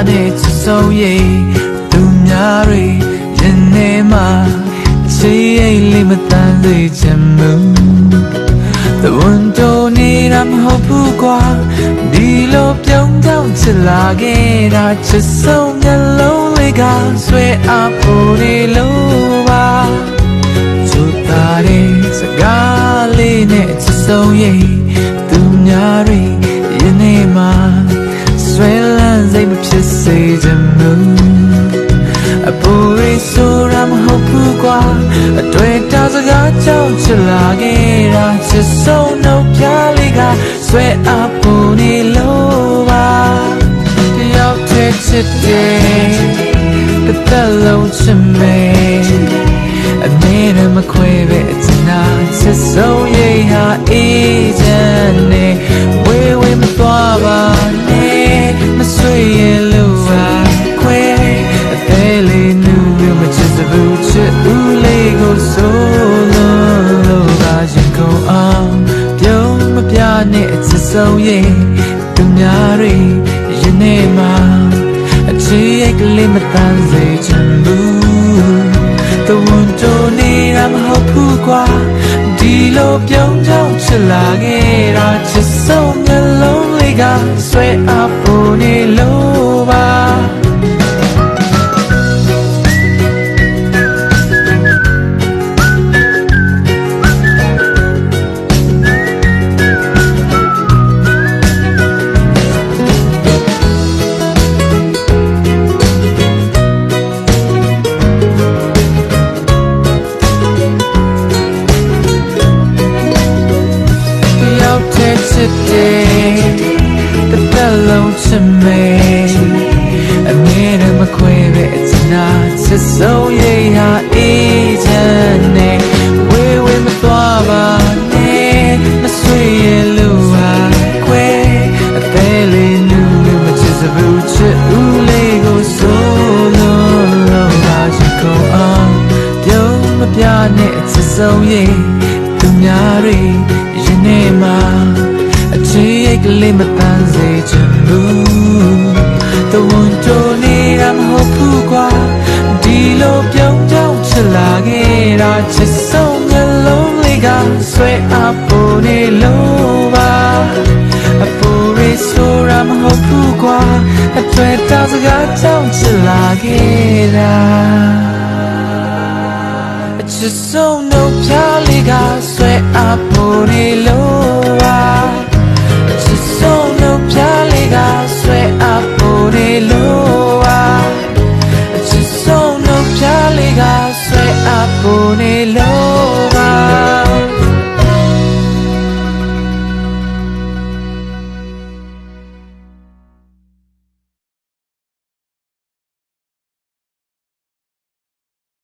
နဲ့ချစ်ဆုံးရေးသူများတွေရင်ထဲမှာချစ်ရိတ်လေးမတန်စေချင်ဘူးတဝန်တိုနေတာမဟုတ်ဘူးကွာဒီလိုပြုံးကြောင်ချစ်လာခဲ့တာချစ်ဆုံးမျက်လုံးလေးကဆွဲအားဖို့နေလို့ပါချူတာတဲ့စကားလေးနဲ့ချစ်ဆုံးရေးသူများတွေရင်ထဲမှာဆွဲလန်းစိတ်မဖြစ်စေချင်ဘူးအပူရိဆိုရမဟုတ်ဘူးကွာအတွေ့တာစကားကြောင့်ချစ်လာခဲ့တာချစ်ဆုံးနှုတ်ပြလေးကဆွဲအားဖို့နေလို့ပါတယောက်တည်းချစ်တယ်တစ်သက်လုံးချစ်မယ်အနေနဲ့မခွဲပဲအချင်နာချစ်ဆုံးရေးဟာအေးချမ်းနေဝေးဝေးမသွားပါနဲ့မဆွေရလို့ပါခွဲအသေးလေးနူးမချစ်စဘူးချစ်ဦးလေးကိုဆိုလို့ပါရင်ကုန်အောင်ပြုံးမပြနဲ့အချစ်ဆုံးရေးသူများတွေရင်ထဲမှာအချစ်ရိတ်ကလေးမတန်စေချင်ဘူးတဝန်တိုနေတာမဟုတ်ဘူးကွာဒီလိုပြုံးကြောင်ချစ်လာခဲ့တာချစ်ဆုံးမျက်လုံးလေးကဆွဲအားဖို့နေလို့ပါတစ်သက်လုံးချစ်မယ်အနေနဲ့မခွဲပဲအချင်နာချစ်ဆုံးရေးဟာအေးချမ်းနေဝေးဝေးမသွားပါနဲ့မဆွေရလို့ဟာခွဲအသေးလေးနူးလို့မချစ်စဘူးချစ်ဦးလေးကိုဆိုလို့ပါရှိကုန်အောင်ပြုံးမပြနဲ့အချစ်ဆုံးရေးသူများတွေရင်ထဲမှာအချစ်ရိတ်ကလေးမတန်စေချင်ဘူးတဝန်တိုနေတာမဟုတ်ဘူးကွာဒီလိုပြုံးကြောင်ချစ်လာခဲ့တာချစ်ဆုံးမျက်လုံးလေးကဆွဲအားဖို့နေလို့ပါအပူရိဆိုရမဟုတ်ဘူးကွာအတွေ့တာစကားကြောင်ချစ်လာခဲ့တာအချစ်ဆုံးနှုတ်ပြလေးကဆွဲအားဖို့နေလို့